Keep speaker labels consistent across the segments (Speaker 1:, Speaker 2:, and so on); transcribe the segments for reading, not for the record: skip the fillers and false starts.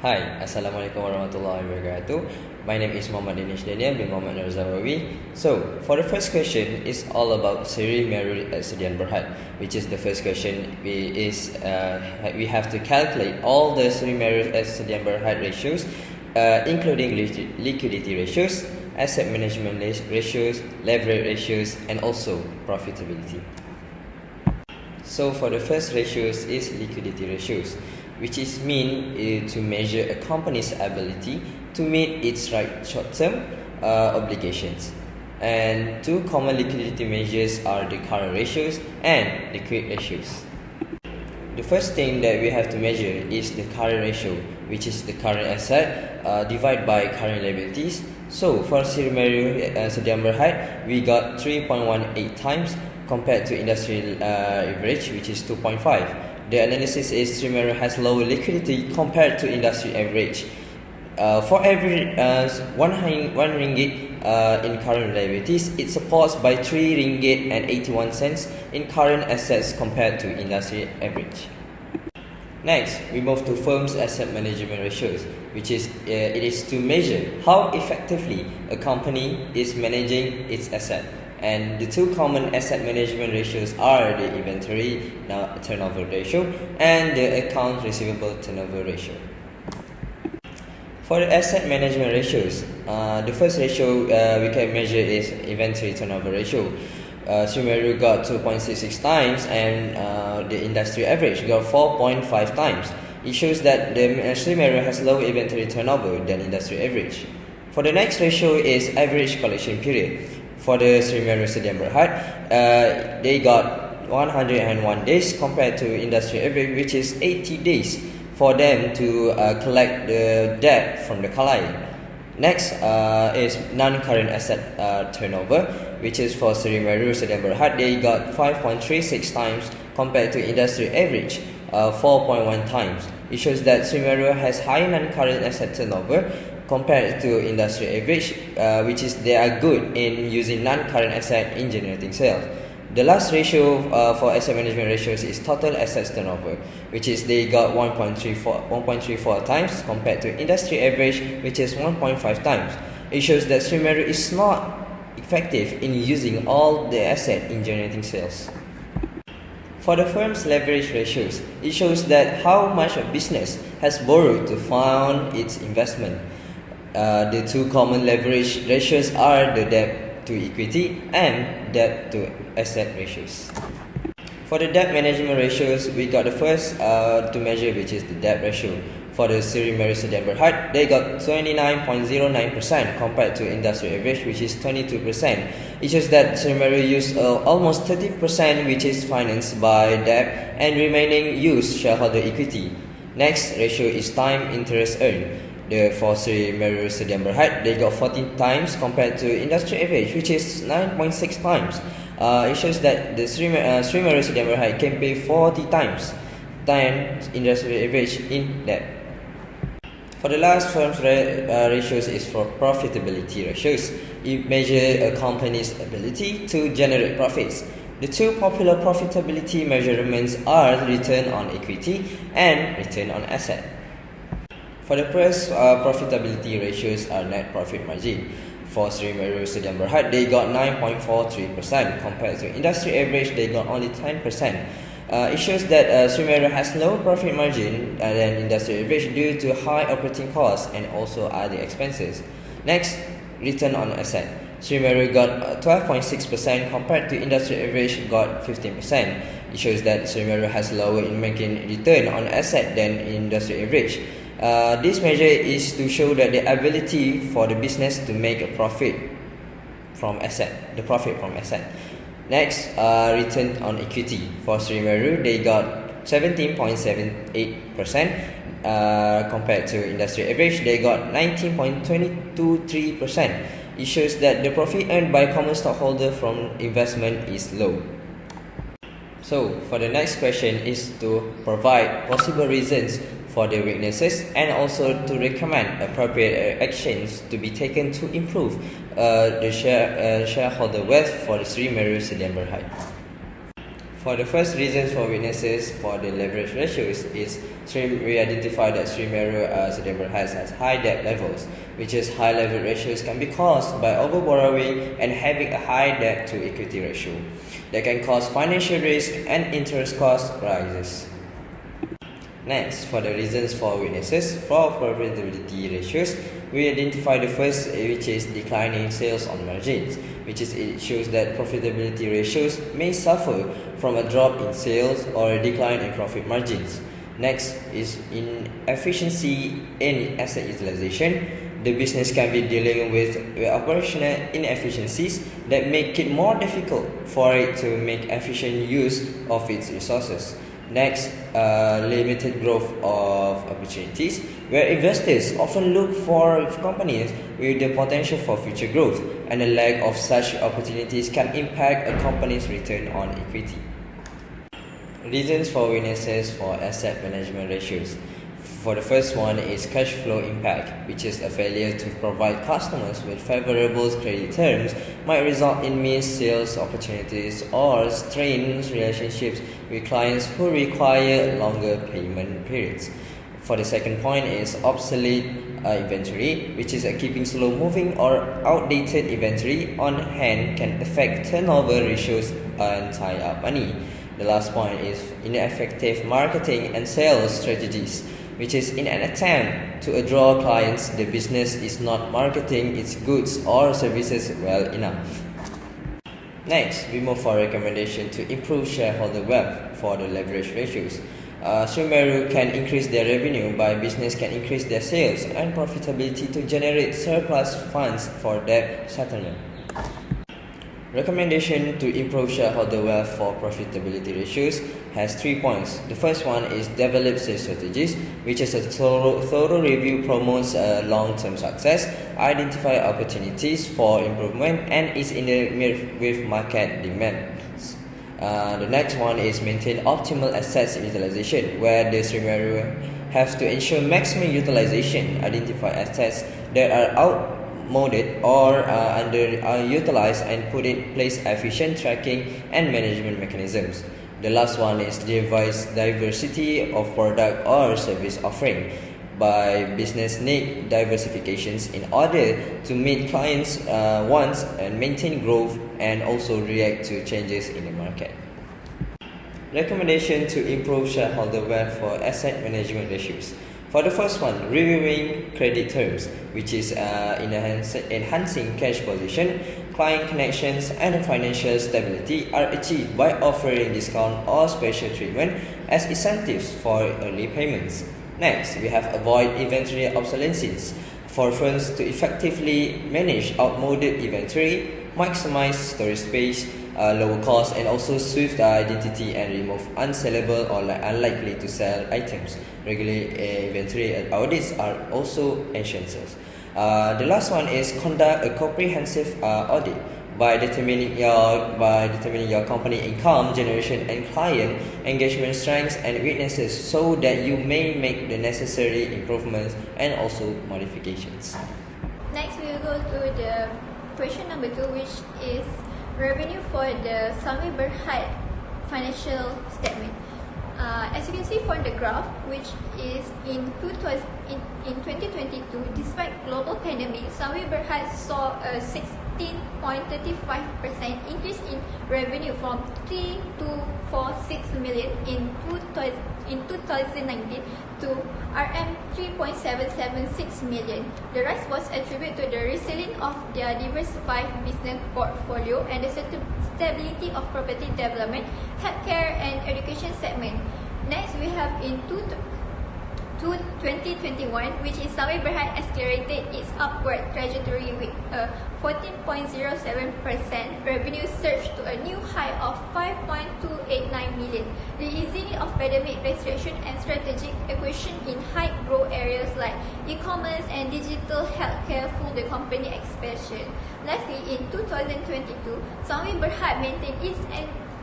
Speaker 1: Hi, Assalamualaikum warahmatullahi wabarakatuh. My name is Danish Danial bin Muhammad Narzawawi. So, for the first question is all about Seri Meru Sedian Berhad, which is the first question. We have to calculate all the Seri Meru Sedian Berhad ratios, including liquidity ratios, asset management ratios, leverage ratios, and also profitability. So for the first ratios is liquidity ratios, which is mean to measure a company's ability to meet its short-term obligations. And two common liquidity measures are the current ratios and the quick ratios. The first thing that we have to measure is the current ratio, which is the current asset divided by current liabilities. So for Seri Meru Sedian Berhad, we got 3.18 times compared to industrial average, which is 2.5. The analysis is Seri Meru has lower liquidity compared to industry average. For every 1 ringgit in current liabilities, it supports by 3 ringgit and 81 cents in current assets compared to industry average. Next, we move to firm's asset management ratios, which is it is to measure how effectively a company is managing its asset. And the two common asset management ratios are the inventory turnover ratio and the account receivable turnover ratio. For the asset management ratios, the first ratio we can measure is inventory turnover ratio. Seri Meru got 2.66 times and the industry average got 4.5 times. It shows that the Seri Meru has lower inventory turnover than industry average. For the next ratio is average collection period. For the Seri Meru Sedian Berhad, they got 101 days compared to industry average, which is 80 days for them to collect the debt from the client. Next is non-current asset turnover, which is for Seri Meru Sedian Berhad, they got 5.36 times compared to industry average, 4.1 times. It shows that Seri Meru has high non-current asset turnover compared to industry average, which is they are good in using non-current asset in generating sales. The last ratio for asset management ratios is total assets turnover, which is they got 1.34 times compared to industry average, which is 1.5 times. It shows that Seri Meru is not effective in using all the asset in generating sales. For the firm's leverage ratios, it shows that how much a business has borrowed to fund its investment. The two common leverage ratios are the debt to equity and debt to asset ratios. For the debt management ratios, we got the first to measure, which is the debt ratio. For the Seri Meru Sedian Berhad, they got 29.09% compared to industry average, which is 22%. It shows that Seri Meru used almost 30%, which is financed by debt, and remaining used shareholder equity. Next ratio is time interest earned. For Seri Meru Sedian Berhad, they got 14 times compared to industry average, which is 9.6 times. It shows that the Seri Meru Sedian Berhad can pay 40 times than industry average in debt. For the last firm's ratios is for profitability ratios. It measures a company's ability to generate profits. The two popular profitability measurements are return on equity and return on asset. For the first profitability ratios are net profit margin. For Seri Meru Sedian Berhad, they got 9.43% compared to industry average, they got only 10%. It shows that Seri Meru has lower profit margin than industry average due to high operating costs and also other expenses. Next, return on asset. Seri Meru got 12.6% compared to industry average got 15%. It shows that Seri Meru has lower in making return on asset than industry average. This measure is to show that the ability for the business to make a profit from asset, the profit from asset. Next, return on equity. For Seri Meru, they got 17.78% compared to industry average, they got 19.223%. It shows that the profit earned by common stockholder from investment is low. So, for the next question is to provide possible reasons for the weaknesses and also to recommend appropriate actions to be taken to improve the shareholder wealth for the Seri Meru Sedian Berhad. For the first reasons for weaknesses for the leverage ratios is we identify that Semeru Sdn Bhd has high debt levels, which is high leverage ratios can be caused by overborrowing and having a high debt to equity ratio that can cause financial risk and interest cost rises. Next, for the reasons for weaknesses for profitability ratios, we identify the first, which is declining sales on margins, which is it shows that profitability ratios may suffer from a drop in sales or a decline in profit margins. Next is inefficiency in asset utilization. The business can be dealing with operational inefficiencies that make it more difficult for it to make efficient use of its resources. Next, limited growth of opportunities, where investors often look for companies with the potential for future growth, and the lack of such opportunities can impact a company's return on equity. Reasons for weaknesses for asset management ratios. For the first one is cash flow impact, which is a failure to provide customers with favorable credit terms might result in missed sales opportunities or strained relationships with clients who require longer payment periods. For the second point is obsolete inventory, which is keeping slow moving or outdated inventory on hand can affect turnover ratios and tie up money. The last point is ineffective marketing and sales strategies, which is in an attempt to draw clients, the business is not marketing its goods or services well enough. Next, we move for recommendation to improve shareholder wealth for the leverage ratios. Semeru can increase their revenue by business can increase their sales and profitability to generate surplus funds for debt settlement. Recommendation to improve shareholder wealth for profitability ratios has 3 points. The first one is develop sales strategies, which is a thorough review promotes long-term success, identify opportunities for improvement, and is in the with market demands. The next one is maintain optimal assets utilization, where the Semeru have to ensure maximum utilization, identify assets that are outmoded or underutilized and put in place efficient tracking and management mechanisms. The last one is devise diversity of product or service offering by business need diversifications in order to meet clients' wants and maintain growth and also react to changes in the market. Recommendation to improve shareholder wealth for asset management ratios. For the first one, reviewing credit terms, which is enhancing cash position, client connections, and financial stability are achieved by offering discount or special treatment as incentives for early payments. Next, we have avoid inventory obsolescence. For firms to effectively manage outmoded inventory, maximize storage space, lower cost, and also swift identity and remove unsellable or unlikely to sell items. Regular inventory audits are also essentials. The last one is conduct a comprehensive audit by determining your company income generation and client engagement strengths and weaknesses, so that you may make the necessary improvements and also modifications.
Speaker 2: Next, we will go to the question number 2, which is revenue for the Sami Berhad financial statement. As you can see from the graph, which is in 2022, despite global pandemic, Sami Berhad saw a 16.35% increase in revenue from 3.246 million in 2019 to Rm 3.776 million. The rise was attributed to the resilience of their diversified business portfolio and the stability of property development, healthcare, and education segment. Next, we have in 2021, which is Sami Berhad accelerated its upward trajectory with a 14.07% revenue surge to a new high of 5.289 million. The easing of pandemic restriction and strategic acquisition in high growth areas like e-commerce and digital healthcare fueled the company expansion. Lastly, in 2022, Sami Berhad maintained its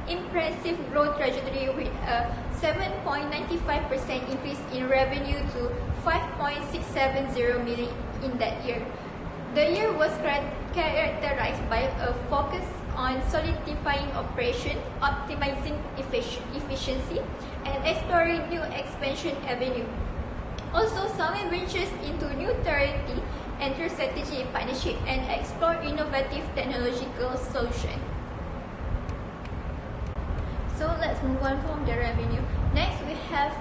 Speaker 2: impressive growth trajectory with a 7.95% increase in revenue to 5.670 million in that year. The year was characterized by a focus on solidifying operation, optimizing efficiency, and exploring new expansion avenue. Also, Sunway ventures into new territory, enter strategic partnership, and explore innovative technological solutions. So let's move on from the revenue. Next, we have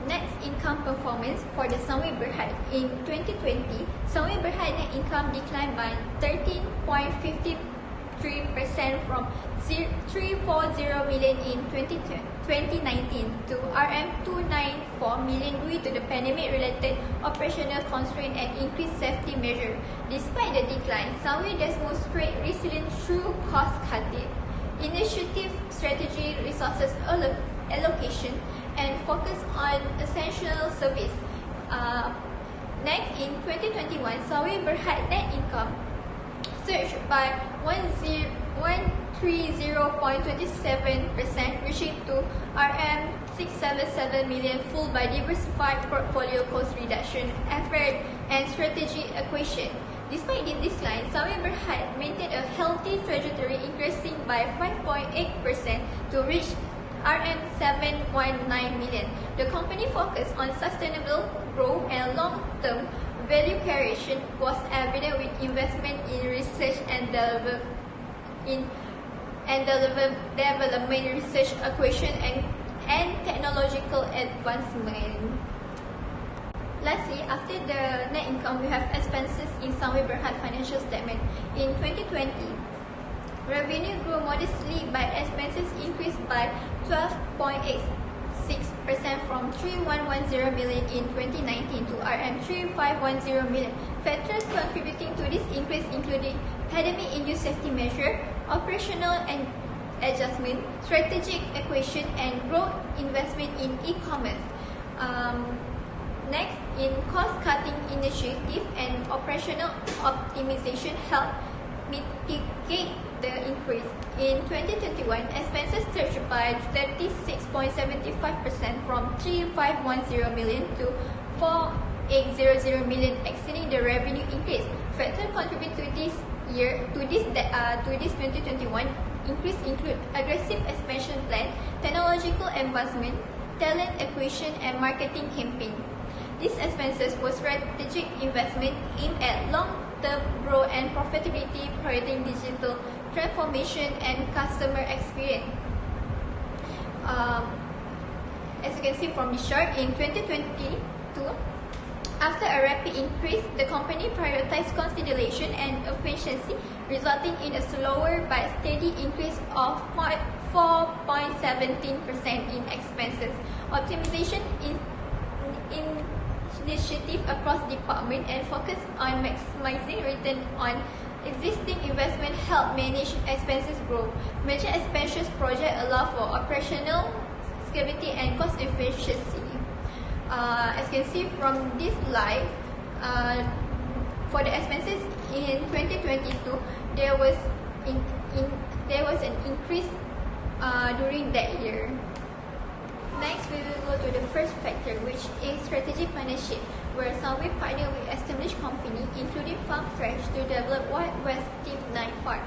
Speaker 2: net income performance for the Sunway Berhad. In 2020, Sunway Berhad net income declined by 13.53% from 340 million in 2019 to RM294 million due to the pandemic-related operational constraint and increased safety measure. Despite the decline, Sunway demonstrates resilience through cost cutting, initiative, strategy, resources allocation, and focus on essential service. Next, in 2021, Sunway Berhad net income surged by 130.27%, reaching to RM677 million, fueled by diversified portfolio cost reduction effort and strategy acquisition. Despite this decline, Sunway Berhad maintained a healthy trajectory, increasing by 5.8% to reach RM719 million. The company focused on sustainable growth and long-term value creation was evident with investment in research and development, research acquisition, and technological advancement. Lastly, after the net income, we have expenses in Sunway Berhad financial statement. In 2020, revenue grew modestly, but expenses increased by 12.86% from 3110 million in 2019 to RM3510 million. Factors contributing to this increase included pandemic-induced safety measure, operational and adjustment, strategic acquisition, and growth investment in e-commerce. Next, in cost-cutting initiative and operational optimization helped mitigate the increase. In 2021, expenses surged by 36.75% from 3510 million to 4800 million, exceeding the revenue increase. Factors contribute to this 2021 increase include aggressive expansion plan, technological advancement, talent acquisition, and marketing campaign. These expenses were strategic investment aimed at long-term growth and profitability, prioritizing digital transformation and customer experience. As you can see from this chart, in 2022, after a rapid increase, the company prioritized consolidation and efficiency, resulting in a slower but steady increase of 4.17% in expenses. Optimization initiative across department and focus on maximizing return on existing investment help manage expenses growth. Major expansion projects allow for operational scalability and cost efficiency. As you can see from this slide, for the expenses in 2022, there was an increase during that year. Next, we will go to the first factor, which is strategic partnership, where Sunway partner with established company, including Farm Fresh, to develop Wild West Theme Night Park,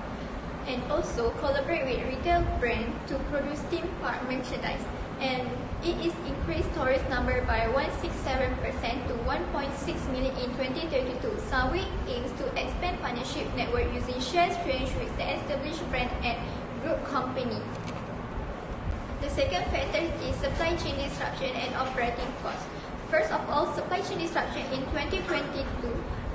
Speaker 2: and also collaborate with retail brand to produce theme park merchandise. And it is increased tourist number by 167% to 1.6 million in 2032. Sunway aims to expand partnership network using shared exchange with the established brand and group company. The second factor is supply chain disruption and operating costs. First of all, supply chain disruption in 2022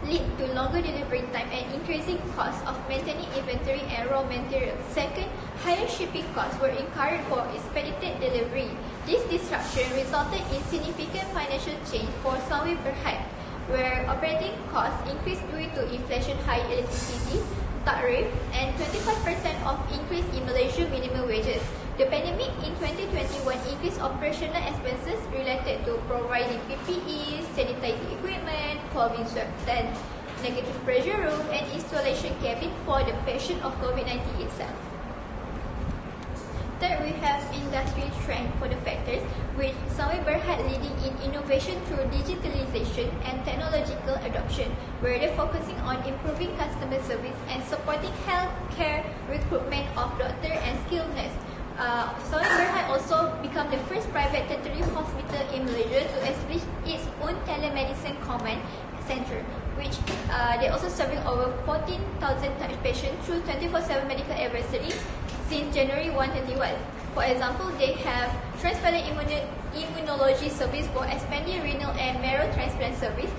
Speaker 2: lead to longer delivery time and increasing costs of maintaining inventory and raw materials. Second, higher shipping costs were incurred for expedited delivery. This disruption resulted in significant financial change for Sunway Berhad, where operating costs increased due to inflation, high electricity tariff, and 25% of increase in Malaysia minimum wages. The pandemic in 2021 increased operational expenses related to providing PPE, sanitizing equipment, COVID swab test, negative pressure room, and installation cabin for the patient of COVID-19 itself. Third, we have industry trend for the factors, which Sawi Berhad leading in innovation through digitalization and technological adoption, where they're focusing on improving customer service and supporting healthcare recruitment of doctor and skilled nurse. Sawi Berhad also become the first private tertiary hospital in Malaysia to establish its own telemedicine command center, which they also serving over 14,000 patients through 24/7 medical advisory since January 2021. For example, they have transparent immunology service for expanding renal and marrow transplant service,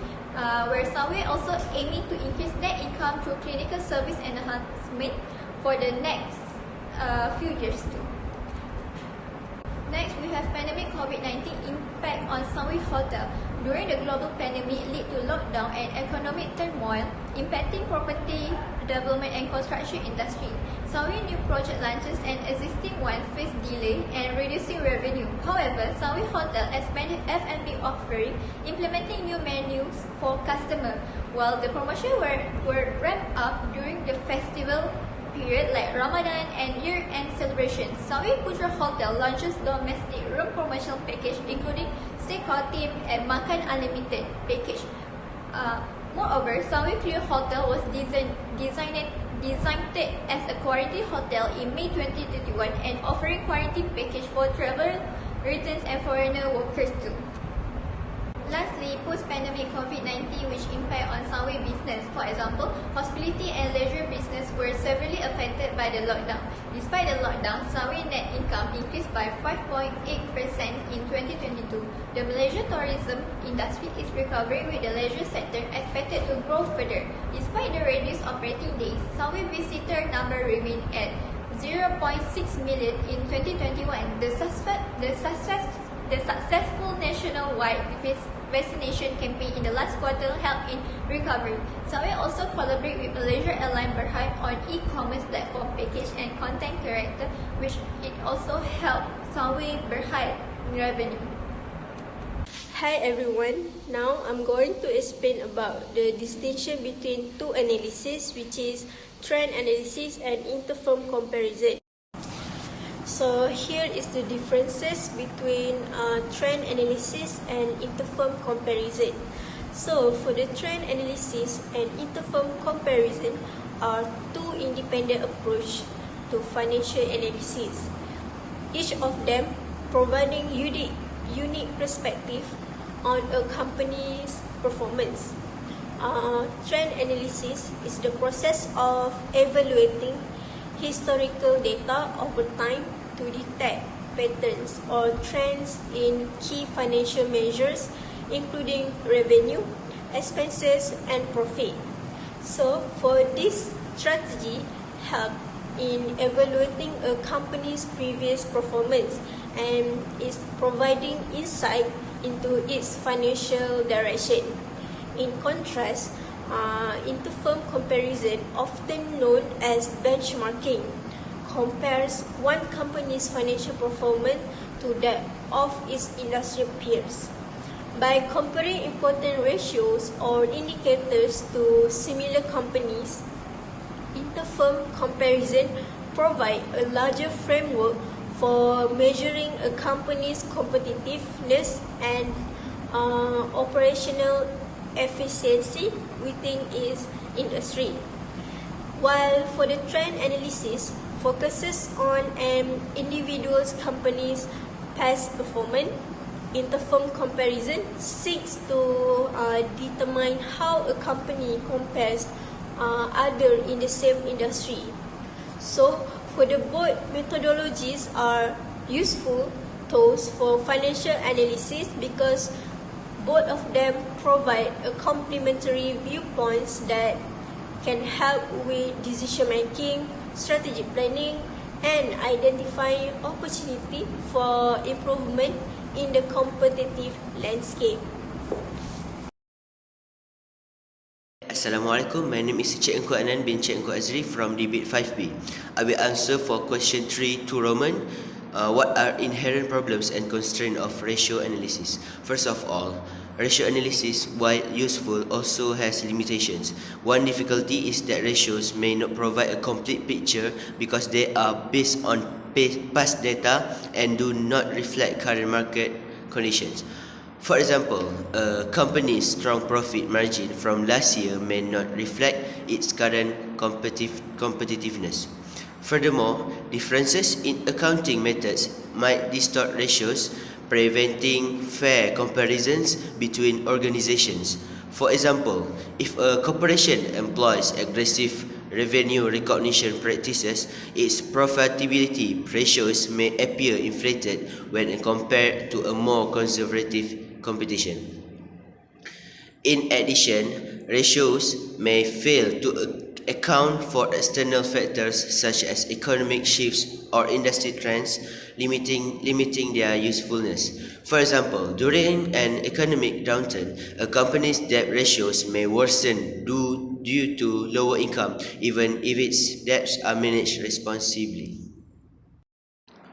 Speaker 2: where Sawi also aiming to increase net income through clinical service enhancement for the next few years too. Next, we have pandemic COVID-19 impact on Sawi Hotel. During the global pandemic lead to lockdown and economic turmoil, impacting property development and construction industry. Sawi new project launches and existing one face delay and reducing revenue. However, Sawi Hotel expanded F&B offering, implementing new menus for customer, while the promotion were ramped up during the festival period like Ramadan and year-end celebration. Sawi Putra Hotel launches domestic room promotional package including stay call team and makan unlimited package. Moreover, Sawi Clear Hotel was designed as a quarantine hotel in May 2021 and offering quarantine package for travel, returns and foreigner workers too. Lastly, post-pandemic COVID-19 which impact on Sawi business. For example, hospitality and leisure business were severely affected by the lockdown. Despite the lockdown, Sawi net income increased by 5.8% in 2022. The Malaysia tourism industry is recovering with the leisure sector expected to grow further. Despite the reduced operating days, Sawi visitor number remained at 0.6 million in 2021. The successful nationwide vaccination campaign in the last quarter helped in recovery. Sawi also collaborate with Malaysia Airlines Berhad on e-commerce platform package and content character, which it also helped Sawi Berhad revenue.
Speaker 3: Hi everyone, now I'm going to explain about the distinction between two analyses, which is trend analysis and interfirm comparison. So here is the differences between trend analysis and interfirm comparison. So for the trend analysis and interfirm comparison are two independent approach to financial analysis. Each of them providing unique perspective on a company's performance. Trend analysis is the process of evaluating historical data over time to detect patterns or trends in key financial measures, including revenue, expenses, and profit. So, for this strategy, help in evaluating a company's previous performance and is providing insight into its financial direction. In contrast, interfirm comparison, often known as benchmarking, compares one company's financial performance to that of its industry peers. By comparing important ratios or indicators to similar companies, interfirm comparison provide a larger framework for measuring a company's competitiveness and operational efficiency within its industry. While for the trend analysis focuses on an individual's company's past performance, interfirm comparison seeks to determine how a company compares other in the same industry. So, for the both methodologies are useful tools for financial analysis because both of them provide a complementary viewpoints that can help with decision making, strategic planning, and identifying opportunity for improvement in the competitive landscape.
Speaker 4: Assalamualaikum, my name is Engku Adnan bin Engku Adnan from debate 5B. I will answer for question 3 to Roman. What are inherent problems and constraints of ratio analysis? First of all, ratio analysis, while useful, also has limitations. One difficulty is that ratios may not provide a complete picture because they are based on past data and do not reflect current market conditions. For example, a company's strong profit margin from last year may not reflect its current competitiveness. Furthermore, differences in accounting methods might distort ratios, preventing fair comparisons between organizations. For example, if a corporation employs aggressive revenue recognition practices, its profitability ratios may appear inflated when compared to a more conservative competition. In addition, ratios may fail to account for external factors such as economic shifts or industry trends, limiting their usefulness. For example, during an economic downturn, a company's debt ratios may worsen due to lower income, even if its debts are managed responsibly.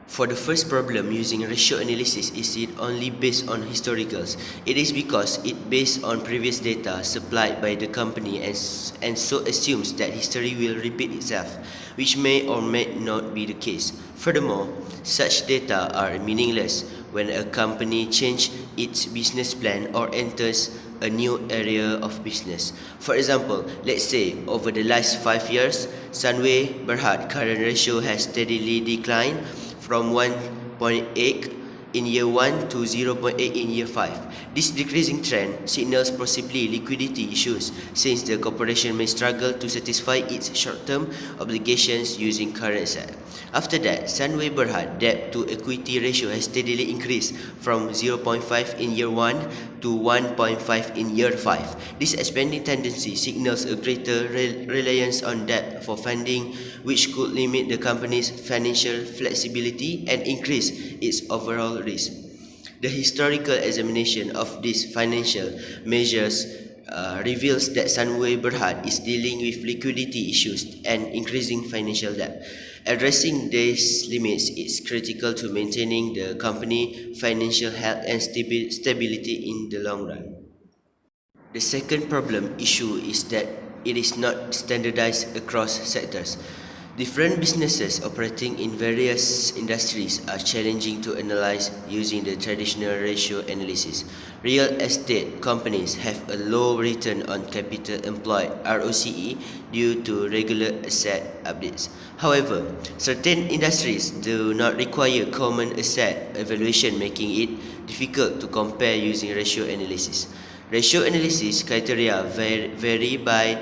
Speaker 4: For the first problem, using ratio analysis is it only based on historicals. It is because it based on previous data supplied by the company and so assumes that history will repeat itself, which may or may not be the case. Furthermore, such data are meaningless when a company changes its business plan or enters a new area of business. For example, let's say over the last 5 years, Sunway Berhad current ratio has steadily declined from 1.8 in year 1 to 0.8 in year 5. This decreasing trend signals possibly liquidity issues since the corporation may struggle to satisfy its short-term obligations using current asset. After that, Sunway Berhad debt to equity ratio has steadily increased from 0.5 in year 1 to 1.5 in year 5. This expanding tendency signals a greater reliance on debt for funding, which could limit the company's financial flexibility and increase its overall risk. The historical examination of these financial measures reveals that Sunway Berhad is dealing with liquidity issues and increasing financial debt. Addressing these limits is critical to maintaining the company's financial health and stability in the long run. The second problem issue is that it is not standardized across sectors. Different businesses operating in various industries are challenging to analyze using the traditional ratio analysis. Real estate companies have a low return on capital employed (ROCE) due to regular asset updates. However, certain industries do not require common asset evaluation, making it difficult to compare using ratio analysis. Ratio analysis criteria vary by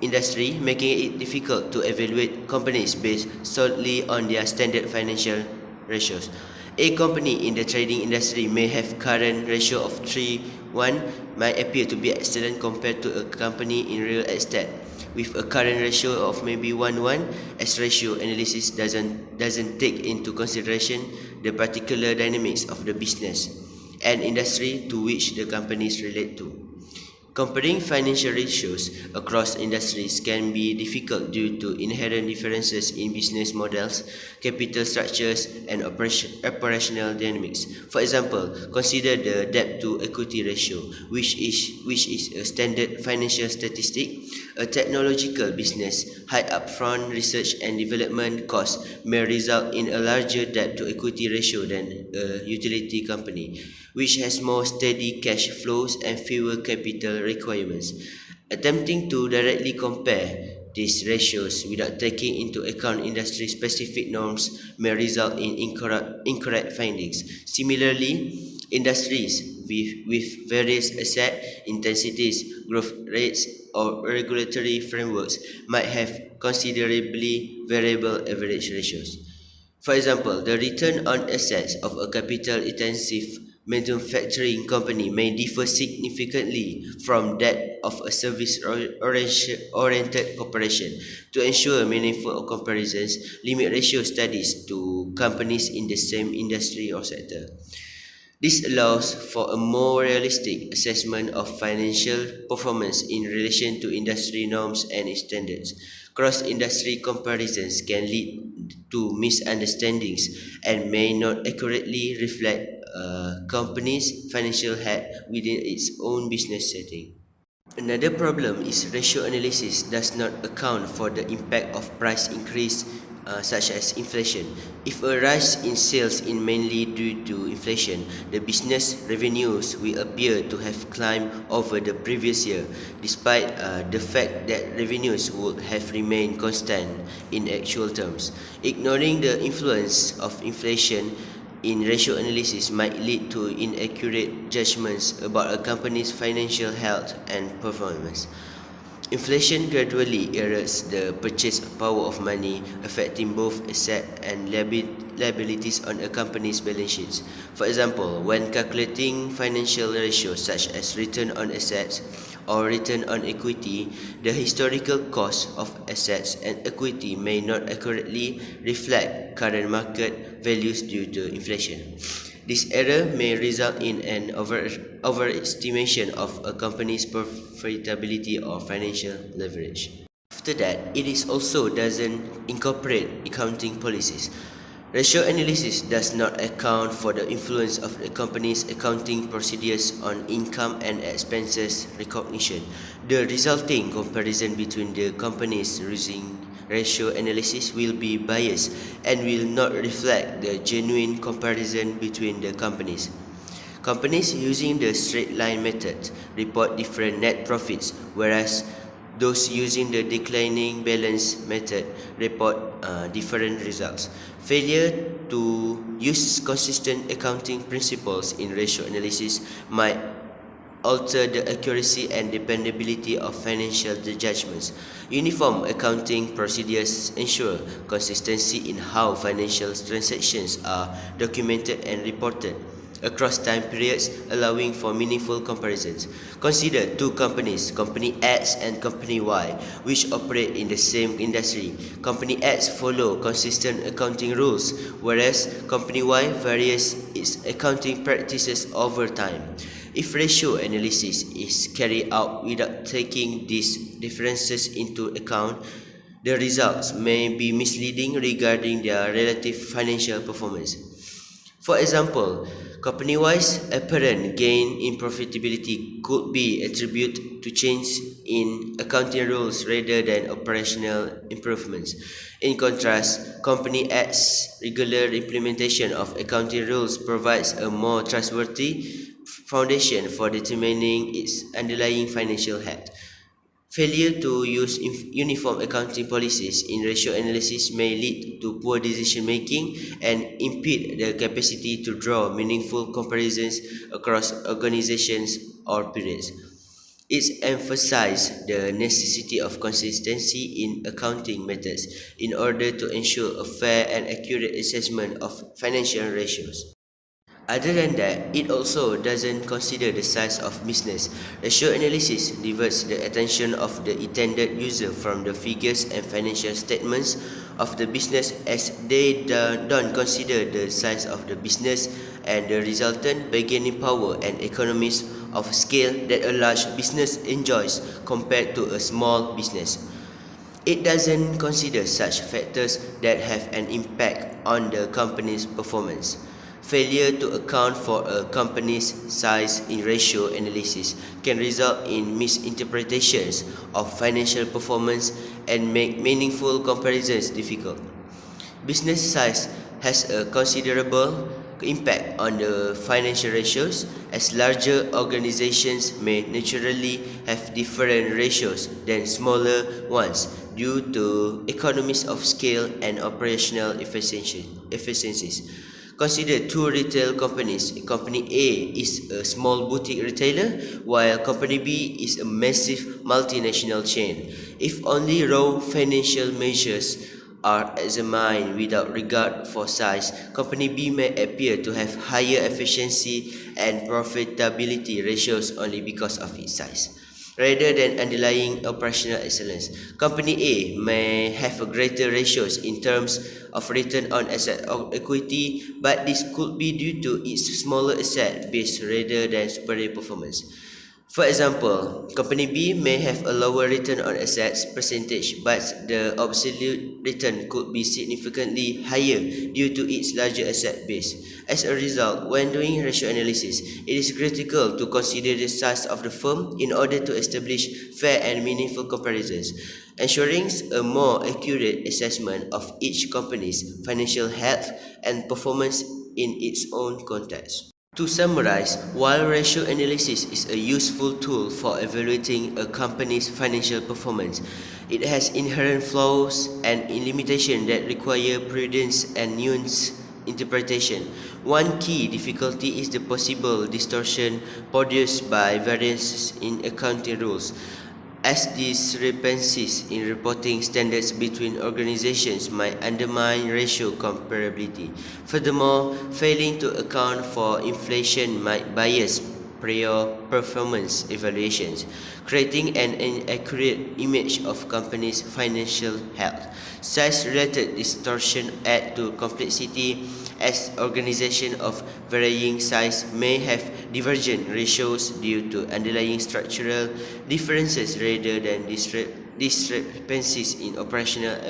Speaker 4: industry, making it difficult to evaluate companies based solely on their standard financial ratios. A company in the trading industry may have current ratio of 3:1 might appear to be excellent compared to a company in real estate with a current ratio of maybe 1:1, as ratio analysis doesn't take into consideration the particular dynamics of the business and industry to which the companies relate to. Comparing financial ratios across industries can be difficult due to inherent differences in business models, capital structures, and operational dynamics. For example, consider the debt to equity ratio, which is a standard financial statistic. A technological business, high upfront research and development costs may result in a larger debt to equity ratio than a utility company, which has more steady cash flows and fewer capital requirements. Attempting to directly compare these ratios without taking into account industry-specific norms may result in incorrect findings. Similarly, industries with various asset intensities, growth rates, or regulatory frameworks might have considerably variable average ratios. For example, the return on assets of a capital-intensive manufacturing company may differ significantly from that of a service-oriented corporation. To ensure meaningful comparisons, limit ratio studies to companies in the same industry or sector. This allows for a more realistic assessment of financial performance in relation to industry norms and standards. Cross-industry comparisons can lead to misunderstandings and may not accurately reflect a company's financial health within its own business setting. Another problem is ratio analysis does not account for the impact of price increase such as inflation. If a rise in sales is mainly due to inflation, the business revenues will appear to have climbed over the previous year, despite the fact that revenues would have remained constant in actual terms. Ignoring the influence of inflation in ratio analysis might lead to inaccurate judgments about a company's financial health and performance. Inflation gradually erodes the purchase power of money, affecting both assets and liabilities on a company's balance sheets. For example, when calculating financial ratios such as return on assets or return on equity, the historical cost of assets and equity may not accurately reflect current market values due to inflation. This error may result in an overestimation of a company's profitability or financial leverage. After that, it is also doesn't incorporate accounting policies. Ratio analysis does not account for the influence of a company's accounting procedures on income and expenses recognition. The resulting comparison between the companies using ratio analysis will be biased and will not reflect the genuine comparison between the companies. Companies using the straight line method report different net profits, whereas those using the declining balance method report different results. Failure to use consistent accounting principles in ratio analysis might alter the accuracy and dependability of financial judgments. Uniform accounting procedures ensure consistency in how financial transactions are documented and reported across time periods, allowing for meaningful comparisons. Consider two companies, Company X and Company Y, which operate in the same industry. Company X follow consistent accounting rules, whereas Company Y varies its accounting practices over time. If ratio analysis is carried out without taking these differences into account, the results may be misleading regarding their relative financial performance. For example, Company Y's apparent gain in profitability could be attributed to change in accounting rules rather than operational improvements. In contrast, Company X's regular implementation of accounting rules provides a more trustworthy foundation for determining its underlying financial health. Failure to use uniform accounting policies in ratio analysis may lead to poor decision making and impede the capacity to draw meaningful comparisons across organizations or periods. It emphasizes the necessity of consistency in accounting methods in order to ensure a fair and accurate assessment of financial ratios. Other than that, it also doesn't consider the size of business. Ratio analysis diverts the attention of the intended user from the figures and financial statements of the business, as they don't consider the size of the business and the resultant bargaining power and economies of scale that a large business enjoys compared to a small business. It doesn't consider such factors that have an impact on the company's performance. Failure to account for a company's size in ratio analysis can result in misinterpretations of financial performance and make meaningful comparisons difficult. Business size has a considerable impact on the financial ratios, as larger organizations may naturally have different ratios than smaller ones due to economies of scale and operational efficiencies. Consider two retail companies. Company A is a small boutique retailer, while Company B is a massive multinational chain. If only raw financial measures are examined without regard for size, Company B may appear to have higher efficiency and profitability ratios only because of its size, rather than underlying operational excellence. Company A may have a greater ratios in terms of return on asset or equity, but this could be due to its smaller asset base rather than superior performance. For example, Company B may have a lower return on assets percentage, but the absolute return could be significantly higher due to its larger asset base. As a result, when doing ratio analysis, it is critical to consider the size of the firm in order to establish fair and meaningful comparisons. ensuring a more accurate assessment of each company's financial health and performance in its own context. To summarize, while ratio analysis is a useful tool for evaluating a company's financial performance, it has inherent flaws and limitations that require prudence and nuanced interpretation. One key difficulty is the possible distortion produced by variances in accounting rules, as discrepancies in reporting standards between organizations might undermine ratio comparability. Furthermore, failing to account for inflation might bias prior performance evaluations, creating an inaccurate image of companies' financial health. Such related distortion add to complexity, as organizations of varying size may have divergent ratios due to underlying structural differences rather than discrepancies in operational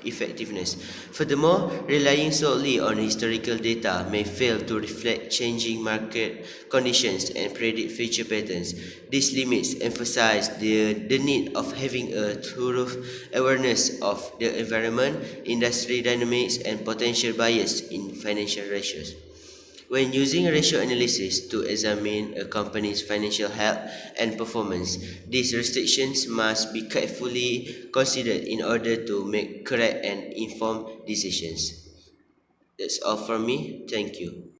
Speaker 4: effectiveness. Furthermore, relying solely on historical data may fail to reflect changing market conditions and predict future patterns. These limits emphasize the need of having a thorough awareness of the environment, industry dynamics, and potential bias in financial ratios. When using ratio analysis to examine a company's financial health and performance, these restrictions must be carefully considered in order to make correct and informed decisions. That's all from me. Thank you.